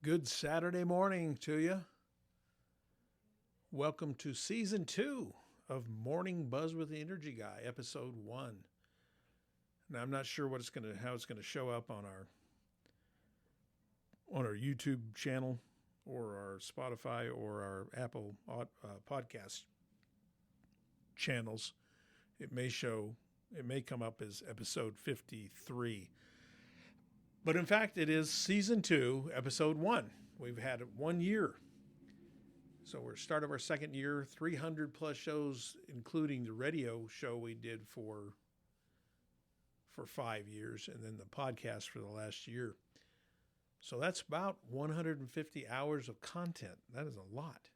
Good Saturday morning to you. Welcome to season 2 of Morning Buzz with the Energy Guy, episode 1. Now I'm not sure how it's gonna show up on our YouTube channel or our Spotify or our Apple podcast channels. It may come up as episode 53. But in fact, it is season 2, episode 1. We've had 1 year. So we're start of our second year, 300 plus shows, including the radio show we did for 5 years, and then the podcast for the last year. So that's about 150 hours of content. That is a lot.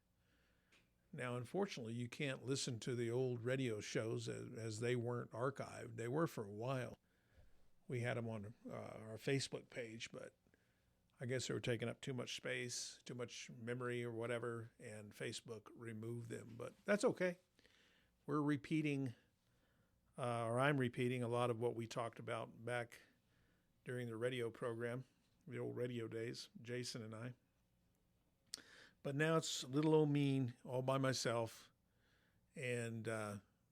Now, unfortunately, you can't listen to the old radio shows as they weren't archived. They were for a while. We had them on our Facebook page, but I guess they were taking up too much space, too much memory or whatever, and Facebook removed them. But that's okay. We're repeating, or I'm repeating a lot of what we talked about back during the radio program, the old radio days, Jason and I. But now it's little old me all by myself. And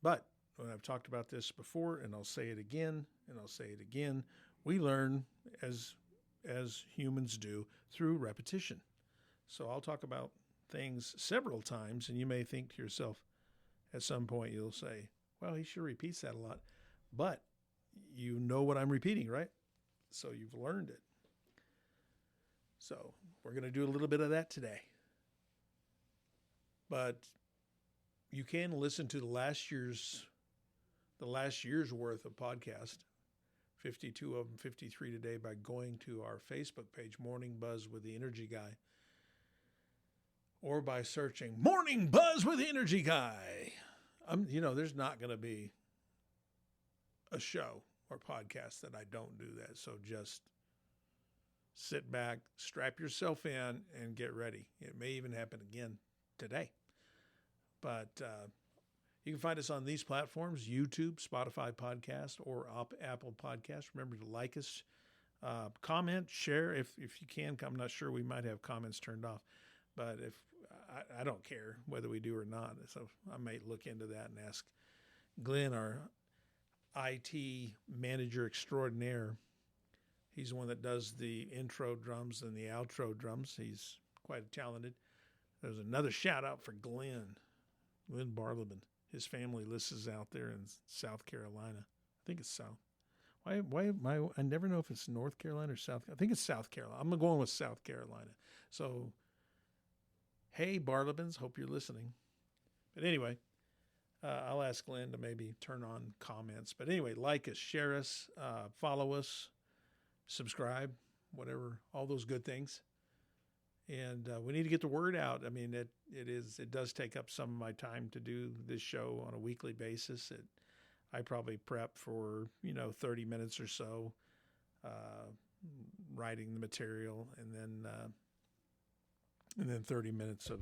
but when I've talked about this before, and I'll say it again, and I'll say it again, we learn as humans do through repetition. So I'll talk about things several times, and you may think to yourself, at some point you'll say, well, he sure repeats that a lot. But you know what I'm repeating, right? So you've learned it. So we're going to do a little bit of that today. But you can listen to the last year's worth of podcast, 52 of them, 53 today, by going to our Facebook page, Morning Buzz with the Energy Guy, or by searching Morning Buzz with the Energy Guy. There's not going to be a show or podcast that I don't do that. So just sit back, strap yourself in, and get ready. It may even happen again today. But you can find us on these platforms, YouTube, Spotify Podcast, or Apple Podcast. Remember to like us, comment, share if you can. I'm not sure, we might have comments turned off. But if I don't care whether we do or not. So I might look into that and ask Glenn, our IT manager extraordinaire. He's the one that does the intro drums and the outro drums. He's quite talented. There's another shout out for Glenn Barleben. His family lives out there in South Carolina. I think it's South. I never know if it's North Carolina or South. I think it's South Carolina. I'm going with South Carolina. So, hey, Barlebens, hope you're listening. But anyway, I'll ask Glenn to maybe turn on comments. But anyway, like us, share us, follow us, subscribe, whatever, all those good things. And we need to get the word out. I mean, it does take up some of my time to do this show on a weekly basis. I probably prep for 30 minutes or so, writing the material, and then 30 minutes of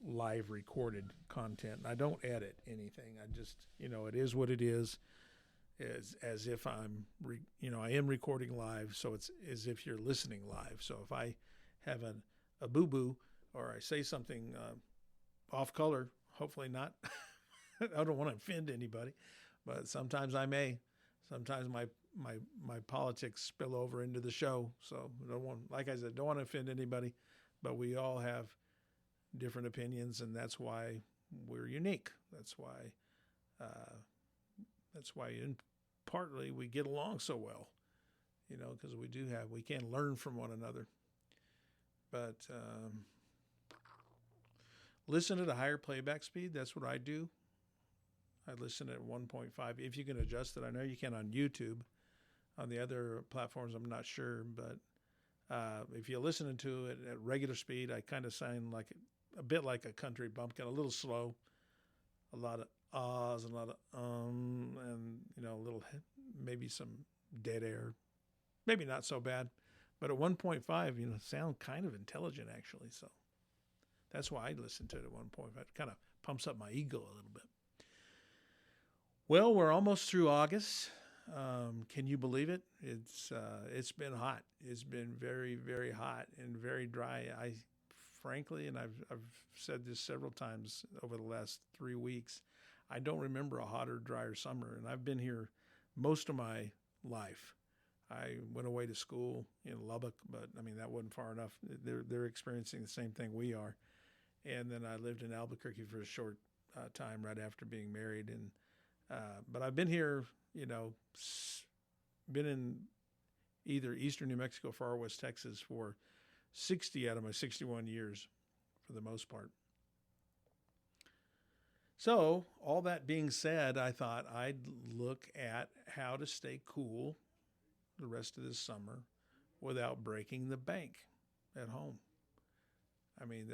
live recorded content. I don't edit anything. I just it is what it is. As if I am recording live, so it's as if you're listening live. So if I have a boo-boo or I say something off color, hopefully not. I don't want to offend anybody, but sometimes I may. Sometimes my politics spill over into the show. So like I said, don't want to offend anybody, but we all have different opinions, and that's why we're unique. That's why partly we get along so well, because we can learn from one another. But listen at a higher playback speed. That's what I do. I listen at 1.5. If you can adjust it, I know you can on YouTube. On the other platforms, I'm not sure. But if you're listening to it at regular speed, I kind of sound like a bit like a country bumpkin, a little slow, a lot of ahs and a lot of and a little, maybe some dead air, maybe not so bad, but at 1.5 sound kind of intelligent actually. So that's why I listen to it at 1.5. It kind of pumps up my ego a little bit. Well, we're almost through August. Can you believe it? It's been hot. It's been very, very hot and very dry. I frankly, and I've said this several times over the last 3 weeks, I don't remember a hotter, drier summer, and I've been here most of my life. I went away to school in Lubbock, but I mean that wasn't far enough. They're experiencing the same thing we are, and then I lived in Albuquerque for a short time right after being married, and but I've been here, been in either eastern New Mexico, far west Texas for 60 out of my 61 years, for the most part. So, all that being said, I thought I'd look at how to stay cool the rest of this summer without breaking the bank at home. I mean,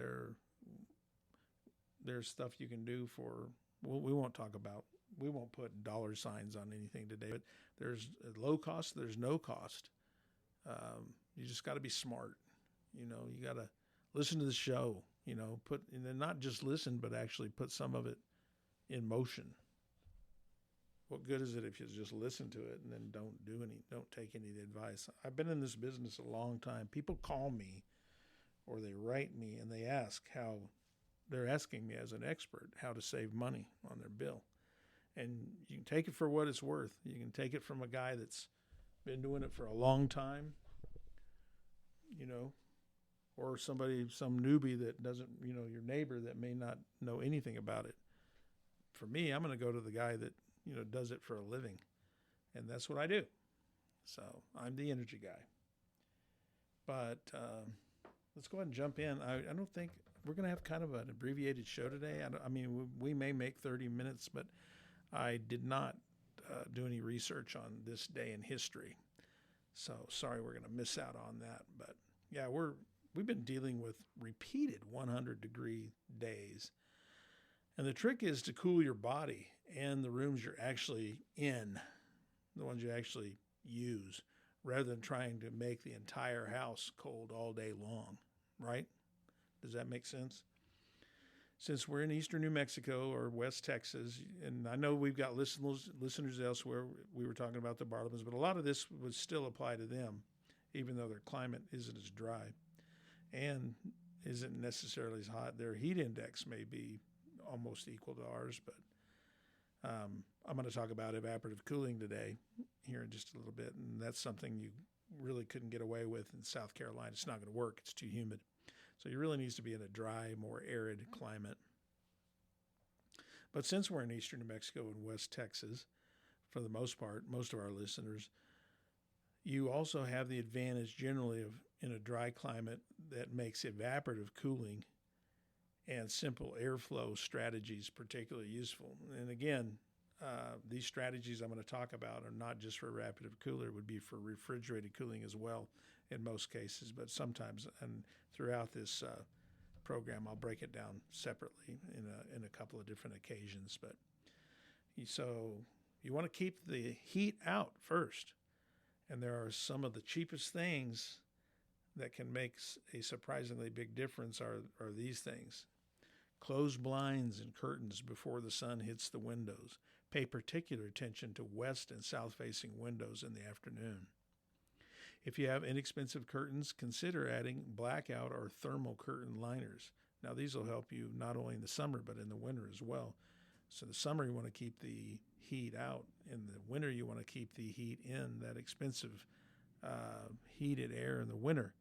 there's stuff you can do for, well, we won't put dollar signs on anything today, but there's low cost, there's no cost. You just got to be smart. You got to listen to the show, and then not just listen, but actually put some of it in motion. What good is it if you just listen to it and then don't take any advice? I've been in this business a long time. People call me or they write me and they're asking me as an expert how to save money on their bill. And you can take it for what it's worth. You can take it from a guy that's been doing it for a long time, or some newbie that doesn't, your neighbor that may not know anything about it. For me, I'm going to go to the guy that, does it for a living. And that's what I do. So I'm the energy guy. But let's go ahead and jump in. I don't think we're going to have kind of an abbreviated show today. We may make 30 minutes, but I did not do any research on this day in history. So sorry, we're going to miss out on that. But yeah, we've been dealing with repeated 100-degree days. And the trick is to cool your body and the rooms you're actually in, the ones you actually use, rather than trying to make the entire house cold all day long, right? Does that make sense? Since we're in eastern New Mexico or West Texas, and I know we've got listeners elsewhere, we were talking about the Bartlemans, but a lot of this would still apply to them, even though their climate isn't as dry and isn't necessarily as hot. Their heat index may be almost equal to ours, but I'm going to talk about evaporative cooling today here in just a little bit, and that's something you really couldn't get away with in South Carolina. It's not going to work. It's too humid. So you really needs to be in a dry, more arid climate. But since we're in eastern New Mexico and West Texas, for the most part, most of our listeners, you also have the advantage generally of in a dry climate that makes evaporative cooling and simple airflow strategies particularly useful. And again, these strategies I'm going to talk about are not just for evaporative cooler, it would be for refrigerated cooling as well in most cases, but sometimes and throughout this program I'll break it down separately in a couple of different occasions. But so you want to keep the heat out first, and there are some of the cheapest things that can make a surprisingly big difference are these things. Close blinds and curtains before the sun hits the windows. Pay particular attention to west and south-facing windows in the afternoon. If you have inexpensive curtains, consider adding blackout or thermal curtain liners. Now, these will help you not only in the summer, but in the winter as well. So the summer, you want to keep the heat out. In the winter, you want to keep the heat in, that expensive heated air in the winter.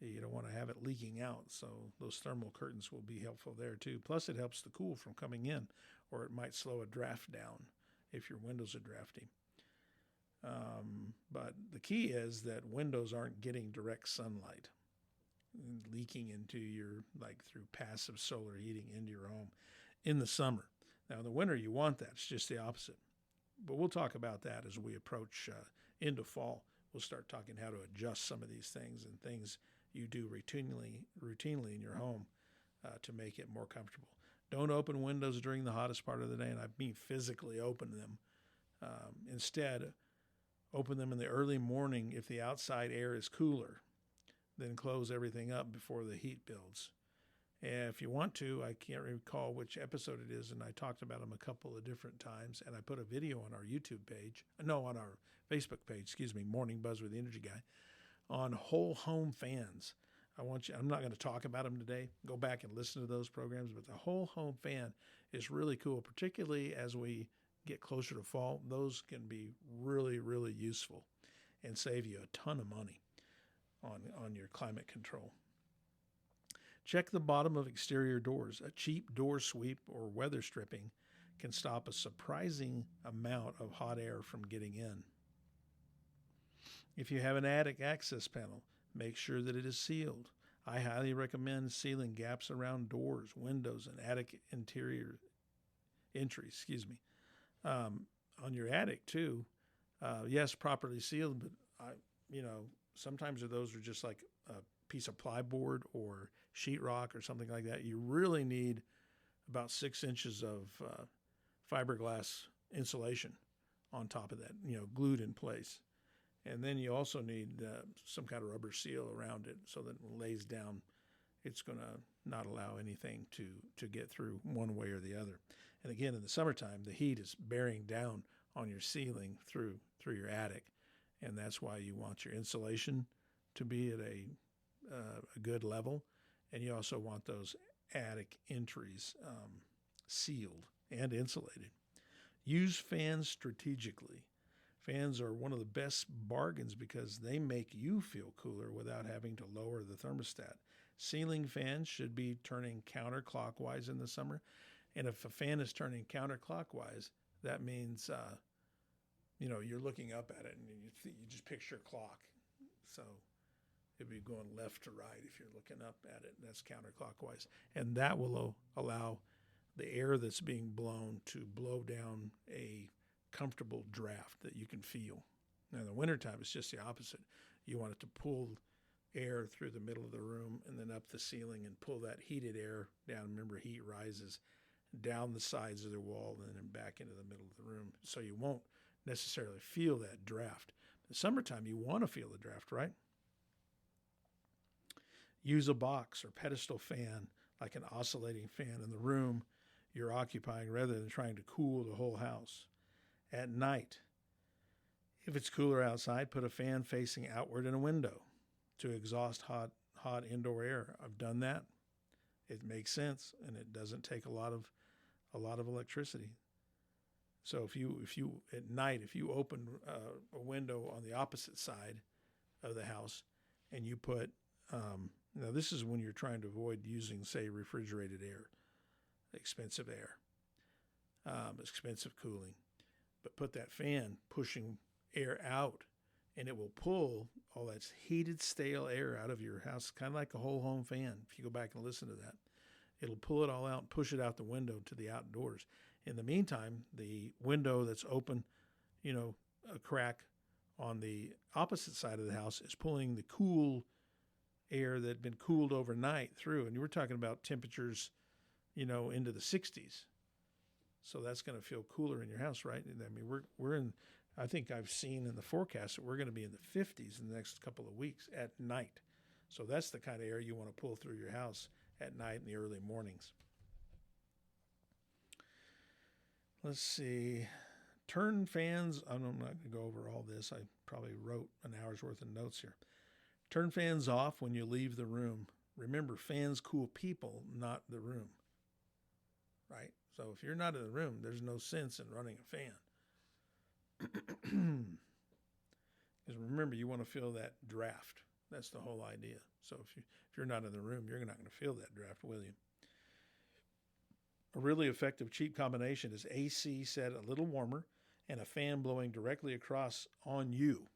You don't want to have it leaking out, so those thermal curtains will be helpful there too. Plus, it helps the cool from coming in, or it might slow a draft down if your windows are drafty. But the key is that windows aren't getting direct sunlight leaking into through passive solar heating into your home in the summer. Now, in the winter, you want that. It's just the opposite. But we'll talk about that as we approach into fall. We'll start talking how to adjust some of these things and things you do routinely in your home to make it more comfortable. Don't open windows during the hottest part of the day, and I mean physically open them. Instead, open them in the early morning if the outside air is cooler. Then close everything up before the heat builds. If you want to, I can't recall which episode it is, and I talked about them a couple of different times, and I put a video on our YouTube page, no, on our Facebook page, excuse me, Morning Buzz with the Energy Guy, on whole home fans. I'm not going to talk about them today. Go back and listen to those programs, but the whole home fan is really cool, particularly as we get closer to fall. Those can be really, really useful and save you a ton of money on your climate control. Check the bottom of exterior doors. A cheap door sweep or weather stripping can stop a surprising amount of hot air from getting in. If you have an attic access panel, make sure that it is sealed. I highly recommend sealing gaps around doors, windows, and attic interior entries. On your attic too. Yes, properly sealed, but sometimes those are just like a piece of plyboard or sheetrock or something like that. You really need about 6 inches of fiberglass insulation on top of that, glued in place. And then you also need some kind of rubber seal around it so that when it lays down, it's going to not allow anything to get through one way or the other. And again, in the summertime, the heat is bearing down on your ceiling through your attic. And that's why you want your insulation to be at a good level. And you also want those attic entries sealed and insulated. Use fans strategically. Fans are one of the best bargains because they make you feel cooler without having to lower the thermostat. Ceiling fans should be turning counterclockwise in the summer. And if a fan is turning counterclockwise, that means, you're looking up at it and you just picture a clock. So it'd be going left to right if you're looking up at it. That's counterclockwise. And that will allow the air that's being blown to blow down a comfortable draft that you can feel. Now, in the wintertime, it's just the opposite. You want it to pull air through the middle of the room and then up the ceiling and pull that heated air down. Remember, heat rises down the sides of the wall and then back into the middle of the room. So you won't necessarily feel that draft. In the summertime, you want to feel the draft, right? Use a box or pedestal fan, like an oscillating fan in the room you're occupying rather than trying to cool the whole house. At night, if it's cooler outside, put a fan facing outward in a window to exhaust hot indoor air. I've done that. It makes sense, and it doesn't take a lot of electricity. So if you at night, if you open a window on the opposite side of the house, and you put now this is when you're trying to avoid using, say, refrigerated air, expensive cooling. But put that fan pushing air out, and it will pull all that heated, stale air out of your house, kind of like a whole home fan. If you go back and listen to that, it'll pull it all out and push it out the window to the outdoors. In the meantime, the window that's open, a crack on the opposite side of the house is pulling the cool air that had been cooled overnight through. And you were talking about temperatures, into the 60s. So that's going to feel cooler in your house, right? I mean, we're in, I think I've seen in the forecast that we're going to be in the 50s in the next couple of weeks at night. So that's the kind of air you want to pull through your house at night in the early mornings. Let's see. Turn fans. I'm not going to go over all this. I probably wrote an hour's worth of notes here. Turn fans off when you leave the room. Remember, fans cool people, not the room. Right? So if you're not in the room, there's no sense in running a fan. Because remember, you want to feel that draft. That's the whole idea. So if you're not in the room, you're not going to feel that draft, will you? A really effective cheap combination is AC set a little warmer and a fan blowing directly across on you.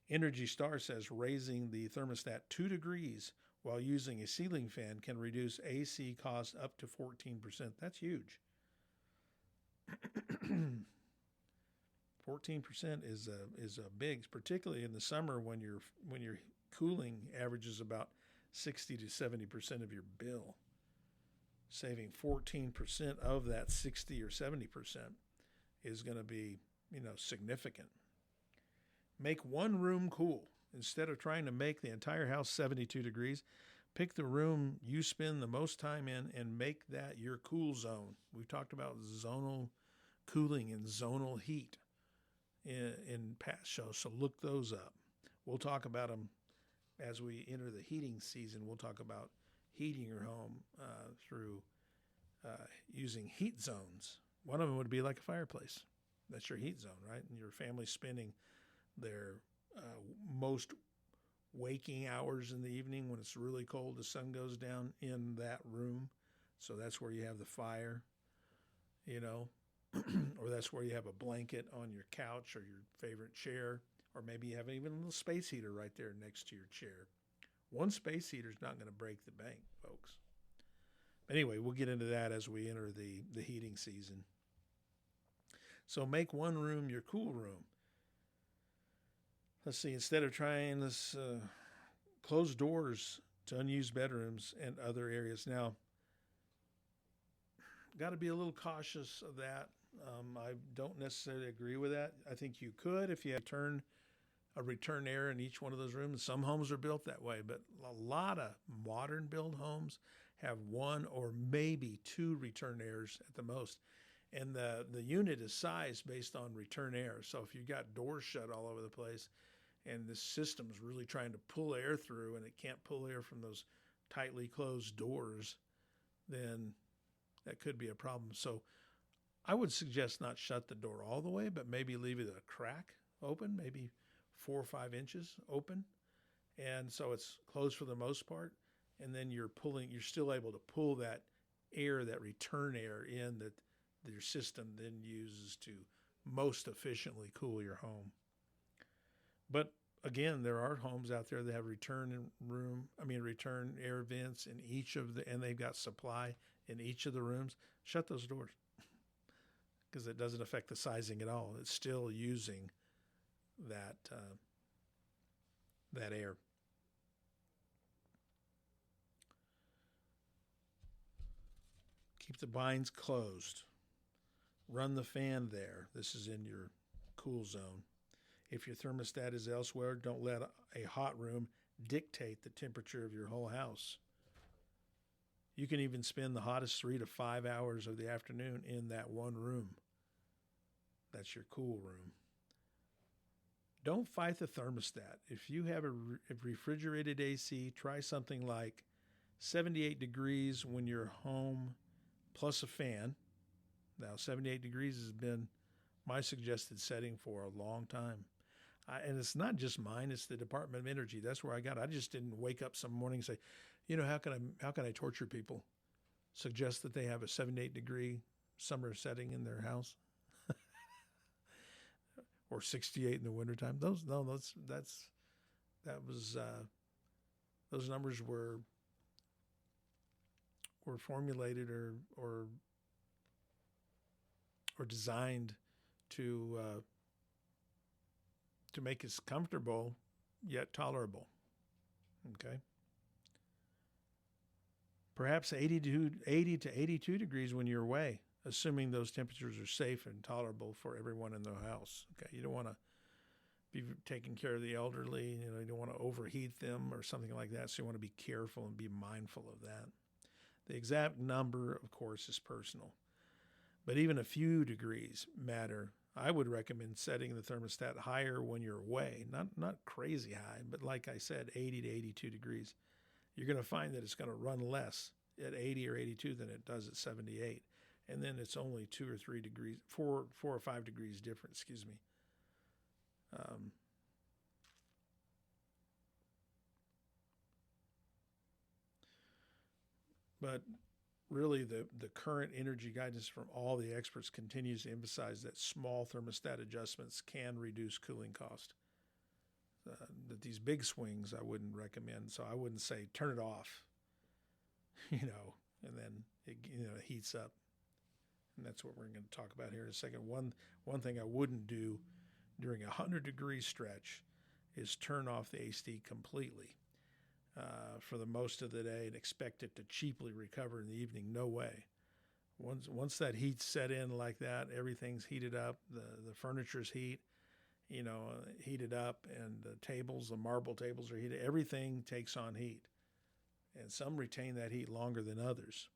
Energy Star says raising the thermostat 2 degrees while using a ceiling fan can reduce AC costs up to 14%. That's huge. 14% is a big, particularly in the summer when your cooling averages about 60 to 70% of your bill. Saving 14% of that 60 or 70% is going to be, significant. Make one room cool. Instead of trying to make the entire house 72 degrees, Pick the room you spend the most time in and make that your cool zone. We've talked about zonal cooling and zonal heat in past shows, so look those up. We'll talk about them as we enter the heating season. We'll talk about heating your home through using heat zones. One of them would be like a fireplace. That's your heat zone, right? And your family's spending their most waking hours in the evening when it's really cold, the sun goes down in that room. So that's where you have the fire, or that's where you have a blanket on your couch or your favorite chair, or maybe you have even a little space heater right there next to your chair. One space heater is not going to break the bank, folks. Anyway, we'll get into that as we enter the heating season. So make one room your cool room. Let's see, instead of trying this, close doors to unused bedrooms and other areas. Now, got to be a little cautious of that. I don't necessarily agree with that. I think you could if you had a return air in each one of those rooms. Some homes are built that way, but a lot of modern build homes have one or maybe two return airs at the most. And the unit is sized based on return air. So if you've got doors shut all over the place and the system's really trying to pull air through and it can't pull air from those tightly closed doors, then that could be a problem. So I would suggest not shut the door all the way, but maybe leave it a crack open, maybe 4 or 5 inches open. And so it's closed for the most part. And then you're still able to pull that air, that return air in that your system then uses to most efficiently cool your home. But again, there are homes out there that have return air vents in each and they've got supply in each of the rooms. Shut those doors because it doesn't affect the sizing at all. It's still using that air. Keep the blinds closed. Run the fan there. This is in your cool zone. If your thermostat is elsewhere, don't let a hot room dictate the temperature of your whole house. You can even spend the hottest 3 to 5 hours of the afternoon in that one room. That's your cool room. Don't fight the thermostat. If you have a refrigerated AC, try something like 78 degrees when you're home plus a fan. Now, 78 degrees has been my suggested setting for a long time. And it's not just mine, it's the Department of Energy. That's where I got it. I just didn't wake up some morning and say, how can I torture people? Suggest that they have a 78 degree summer setting in their house or 68 in the wintertime. Those numbers were formulated or designed to make us comfortable yet tolerable. Okay. Perhaps 80 to 82 degrees when you're away, assuming those temperatures are safe and tolerable for everyone in the house. Okay. You don't want to be taking care of the elderly. You don't want to overheat them or something like that. So you want to be careful and be mindful of that. The exact number, of course, is personal, but even a few degrees matter. I would recommend setting the thermostat higher when you're away, not crazy high, but like I said, 80 to 82 degrees. You're going to find that it's going to run less at 80 or 82 than it does at 78. And then it's only 2 or 3 degrees, 4 or 5 degrees different, But really, the current energy guidance from all the experts continues to emphasize that small thermostat adjustments can reduce cooling cost. That these big swings I wouldn't recommend. So I wouldn't say turn it off, and then it heats up. And that's what we're going to talk about here in a second. One thing I wouldn't do during a 100-degree stretch is turn off the AC completely for the most of the day and expect it to cheaply recover in the evening. No way. Once that heat's set in like that, everything's heated up. The furniture's heated up, and the marble tables are heated. Everything takes on heat. and some retain that heat longer than others.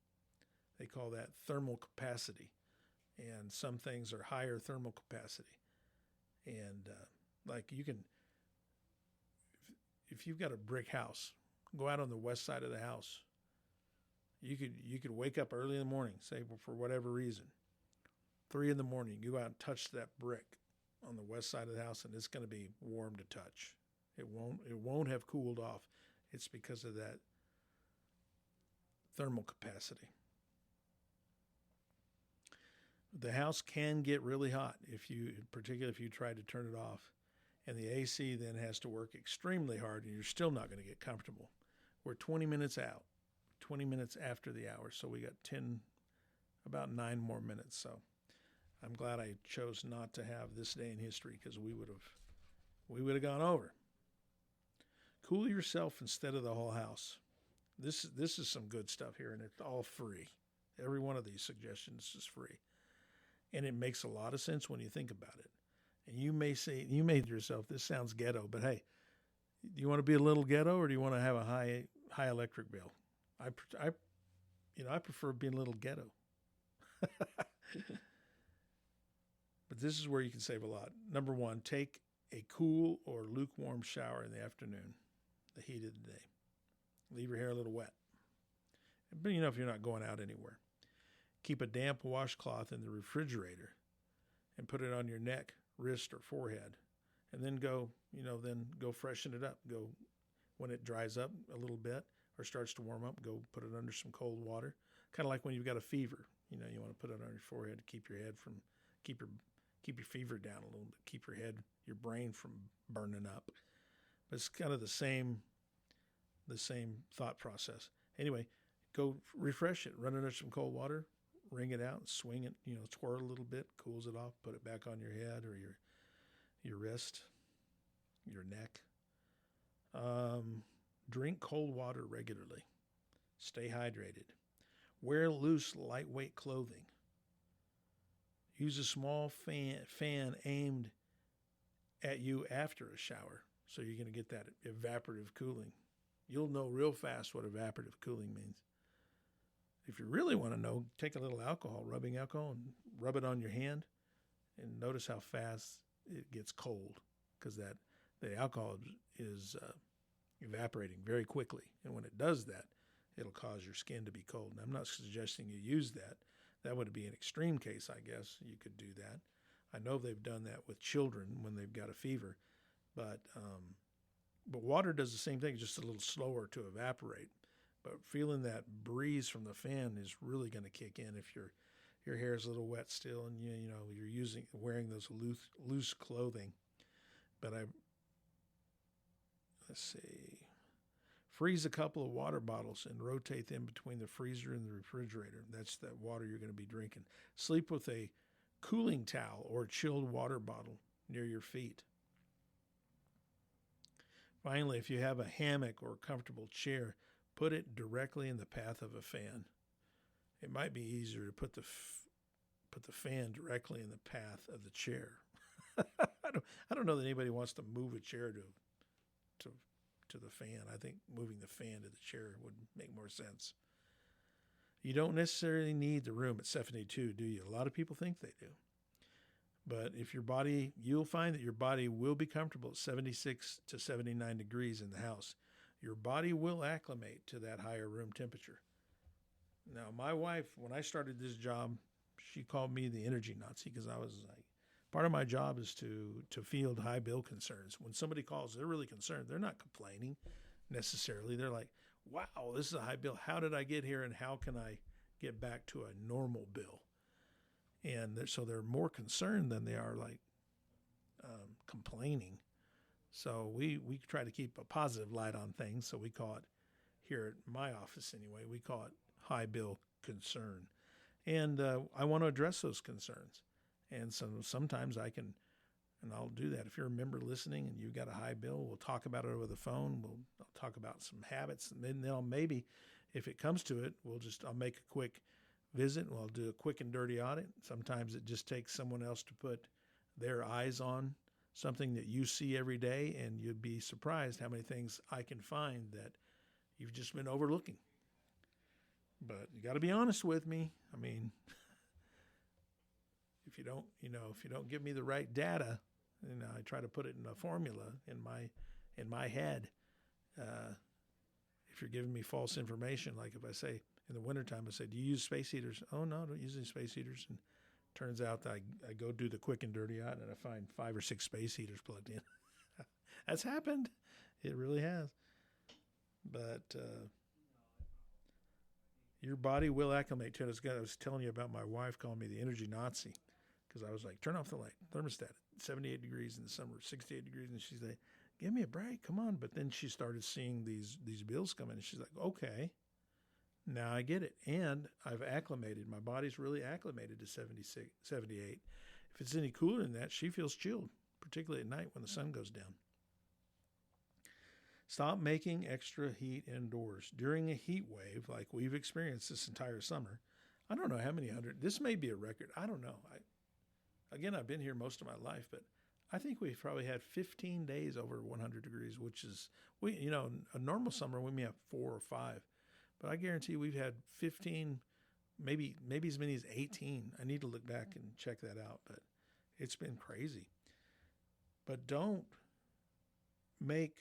They call that thermal capacity, and some things are higher thermal capacity. And like you can, if you've got a brick house, go out on the west side of the house. You could wake up early in the morning, say for whatever reason, 3 in the morning, you go out and touch that brick on the west side of the house, and it's going to be warm to touch. It won't have cooled off. It's because of that thermal capacity. The house can get really hot particularly if you try to turn it off, and the AC then has to work extremely hard, and you're still not going to get comfortable. We're 20 minutes out, 20 minutes after the hour, so we got about 9 more minutes. So I'm glad I chose not to have this day in history, because we would have gone over. Cool yourself instead of the whole house. This is some good stuff here, and it's all free. Every one of these suggestions is free. And it makes a lot of sense when you think about it. And you may say to yourself, this sounds ghetto, but hey, do you want to be a little ghetto, or do you want to have a high electric bill? I prefer being a little ghetto. But this is where you can save a lot. Number 1, take a cool or lukewarm shower in the afternoon, the heat of the day. Leave your hair a little wet. But if you're not going out anywhere. Keep a damp washcloth in the refrigerator and put it on your neck, wrist, or forehead. And then go freshen it up. Go when it dries up a little bit or starts to warm up, go put it under some cold water. Kind of like when you've got a fever. You want to put it on your forehead to keep your fever down a little bit, keep your brain from burning up. But it's kind of the same thought process. Anyway, go refresh it, run it under some cold water, wring it out, swing it, twirl a little bit, cools it off, put it back on your head or your wrist, your neck. Drink cold water regularly. Stay hydrated. Wear loose, lightweight clothing. Use a small fan aimed at you after a shower, so you're going to get that evaporative cooling. You'll know real fast what evaporative cooling means. If you really want to know, take a little rubbing alcohol, and rub it on your hand, and notice how fast it gets cold, because the alcohol is evaporating very quickly. And when it does that, it'll cause your skin to be cold. And I'm not suggesting you use that. That would be an extreme case, I guess. You could do that. I know they've done that with children when they've got a fever, but water does the same thing, just a little slower to evaporate. But feeling that breeze from the fan is really going to kick in if your hair is a little wet still, and you're wearing those loose clothing. But let's see. Freeze a couple of water bottles and rotate them between the freezer and the refrigerator. That's that water you're going to be drinking. Sleep with a cooling towel or chilled water bottle near your feet. Finally, if you have a hammock or comfortable chair, put it directly in the path of a fan. It might be easier to put the fan directly in the path of the chair. I don't know that anybody wants to move a chair to the fan. I think moving the fan to the chair would make more sense. You don't necessarily need the room at 72, do you? A lot of people think they do. But you'll find that your body will be comfortable at 76 to 79 degrees in the house. Your body will acclimate to that higher room temperature. Now, my wife, when I started this job, she called me the energy Nazi, because I was like, part of my job is to field high bill concerns. When somebody calls, they're really concerned. They're not complaining necessarily. They're like, wow, this is a high bill. How did I get here, and how can I get back to a normal bill? And so they're more concerned than they are complaining. So we try to keep a positive light on things. So we call it, here at my office anyway, we call it high bill concern. And I want to address those concerns. And so sometimes I'll do that. If you're a member listening and you've got a high bill, we'll talk about it over the phone. I'll talk about some habits. And then maybe if it comes to it, I'll make a quick visit. I'll do a quick and dirty audit. Sometimes it just takes someone else to put their eyes on something that you see every day, and you'd be surprised how many things I can find that you've just been overlooking. But you got to be honest with me. I mean, if you don't give me the right data, and I try to put it in a formula in my head, if you're giving me false information, like if I say in the wintertime, I say, do you use space heaters? Oh, no, I don't use any space heaters. And turns out that I go do the quick and dirty out and I find 5 or 6 space heaters plugged in. That's happened. It really has. But your body will acclimate to it. I was telling you about my wife calling me the energy Nazi because I was like, turn off the light, thermostat, 78 degrees in the summer, 68 degrees. And she's like, give me a break, come on. But then she started seeing these bills come in and she's like, okay, now I get it. And I've acclimated. My body's really acclimated to 76, 78. If it's any cooler than that, she feels chilled, particularly at night when the sun goes down. Stop making extra heat indoors. During a heat wave like we've experienced this entire summer, I don't know how many hundred, this may be a record. I don't know. I've been here most of my life, but I think we've probably had 15 days over 100 degrees, which is, a normal summer we may have 4 or 5, but I guarantee we've had 15, maybe as many as 18. I need to look back and check that out, but it's been crazy. But don't make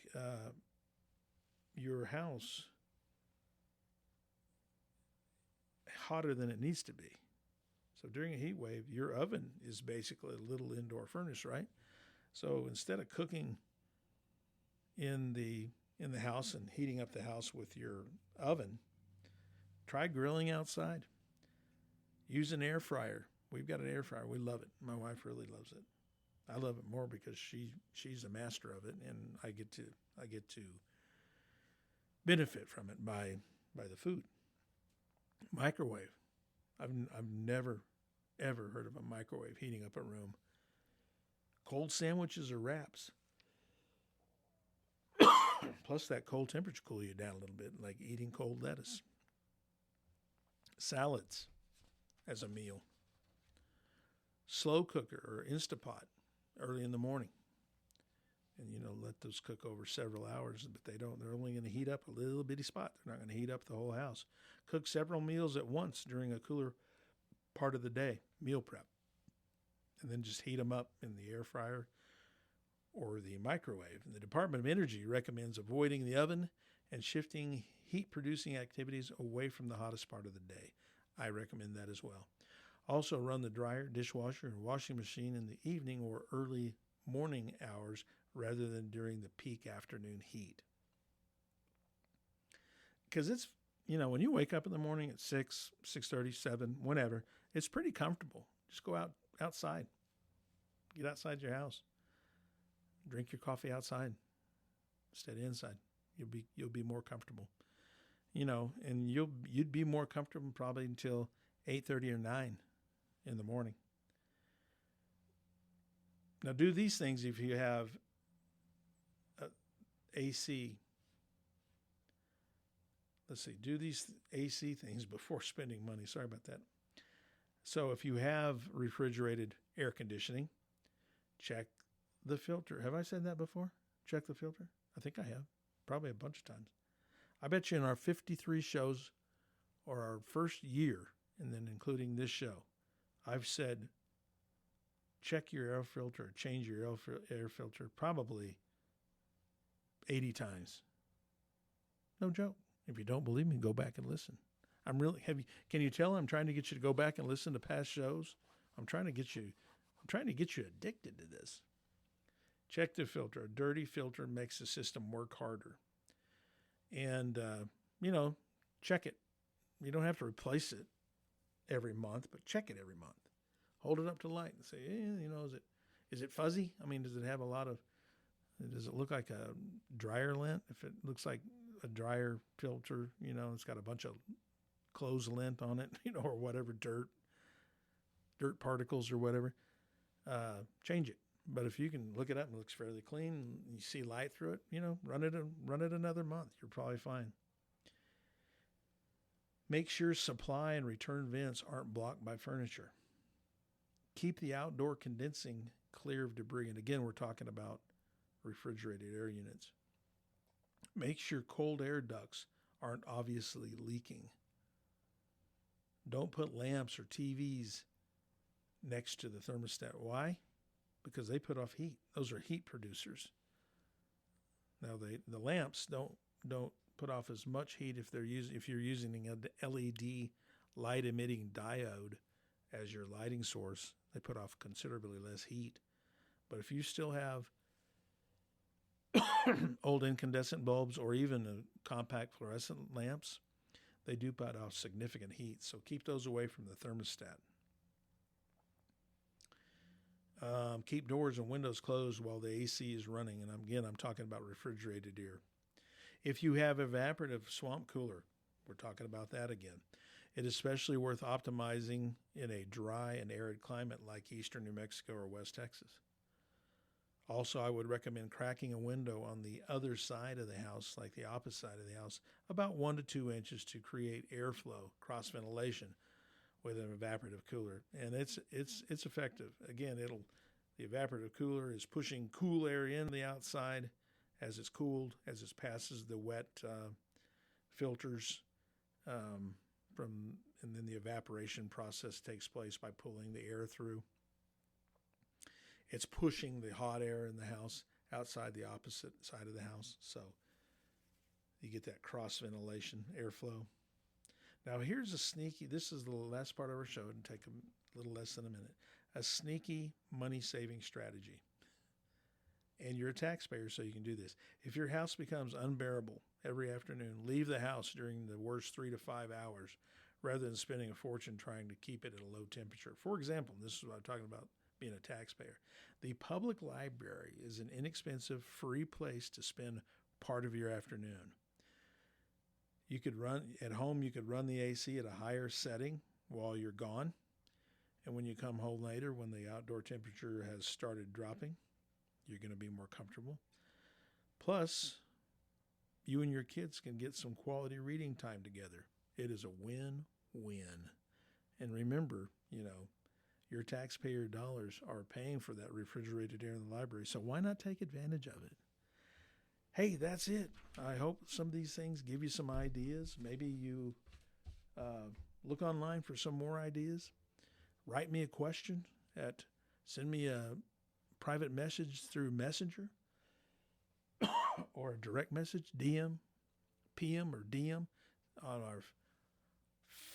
your house hotter than it needs to be. So during a heat wave, your oven is basically a little indoor furnace, right? So instead of cooking in the house and heating up the house with your oven, try grilling outside. Use an air fryer. We've got an air fryer. We love it. My wife really loves it. I love it more because she's a master of it, and I get to benefit from it by the food. Microwave. I've never ever heard of a microwave heating up a room. Cold sandwiches or wraps. Plus that cold temperature cool you down a little bit, like eating cold lettuce. Salads as a meal. Slow cooker or Instapot early in the morning. And, let those cook over several hours, but they're only going to heat up a little bitty spot. They're not going to heat up the whole house. Cook several meals at once during a cooler part of the day, meal prep. And then just heat them up in the air fryer or the microwave. And the Department of Energy recommends avoiding the oven and shifting heat-producing activities away from the hottest part of the day. I recommend that as well. Also, run the dryer, dishwasher, and washing machine in the evening or early morning hours rather than during the peak afternoon heat. Because it's, when you wake up in the morning at 6, 6:30, 7, whenever, it's pretty comfortable. Just go outside. Get outside your house. Drink your coffee outside instead of inside. You'll be more comfortable. And you'd be more comfortable probably until 8:30 or 9 in the morning. Now do these things if you have AC. Let's see, do these AC things before spending money. Sorry about that. So if you have refrigerated air conditioning, check the filter. Have I said that before? Check the filter? I think I have. Probably a bunch of times. I bet you in our 53 shows or our first year, and then including this show, I've said, check your air filter, change your air filter probably 80 times. No joke. If you don't believe me, go back and listen. Can you tell I'm trying to get you to go back and listen to past shows? I'm trying to get you addicted to this. Check the filter. A dirty filter makes the system work harder. And, check it. You don't have to replace it every month, but check it every month. Hold it up to the light and say, is it fuzzy? I mean, does it look like a dryer lint? If it looks like a dryer filter, it's got a bunch of clothes lint on it, or whatever, dirt particles or whatever, change it. But if you can look it up and it looks fairly clean, and you see light through it, run it another month. You're probably fine. Make sure supply and return vents aren't blocked by furniture. Keep the outdoor condensing clear of debris. And again, we're talking about refrigerated air units. Make sure cold air ducts aren't obviously leaking. Don't put lamps or TVs next to the thermostat. Why? Because they put off heat. Those are heat producers. Now the lamps don't put off as much heat if you're using an LED light emitting diode as your lighting source. They put off considerably less heat. But if you still have old incandescent bulbs or even compact fluorescent lamps, they do put off significant heat. So keep those away from the thermostat. Keep doors and windows closed while the AC is running. And again, I'm talking about refrigerated air. If you have evaporative swamp cooler, we're talking about that again. It is especially worth optimizing in a dry and arid climate like eastern New Mexico or West Texas. Also, I would recommend cracking a window on the other side of the house, like the opposite side of the house, about 1 to 2 inches to create airflow, cross ventilation with an evaporative cooler. And it's effective. Again, the evaporative cooler is pushing cool air in the outside as it's cooled, as it passes the wet filters and then the evaporation process takes place by pulling the air through. It's pushing the hot air in the house outside the opposite side of the house. So you get that cross ventilation airflow. Now here's this is the last part of our show. It'll take a little less than a minute. A sneaky money saving strategy. And you're a taxpayer, so you can do this. If your house becomes unbearable every afternoon, leave the house during the worst 3 to 5 hours rather than spending a fortune trying to keep it at a low temperature. For example, this is what I'm talking about being a taxpayer. The public library is an inexpensive, free place to spend part of your afternoon. You could run the AC at a higher setting while you're gone. And when you come home later, when the outdoor temperature has started dropping, you're going to be more comfortable. Plus, you and your kids can get some quality reading time together. It is a win-win. And remember, your taxpayer dollars are paying for that refrigerated air in the library, so why not take advantage of it? Hey, that's it. I hope some of these things give you some ideas. Maybe you look online for some more ideas. Write me a question send me a private message through Messenger or a direct message, DM, PM, or DM on our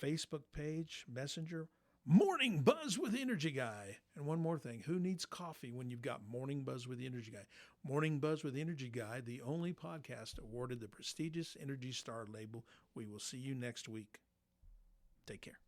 Facebook page, Messenger. Morning Buzz with Energy Guy. And one more thing, who needs coffee when you've got Morning Buzz with the Energy Guy? Morning Buzz with Energy Guy, the only podcast awarded the prestigious Energy Star label. We will see you next week. Take care.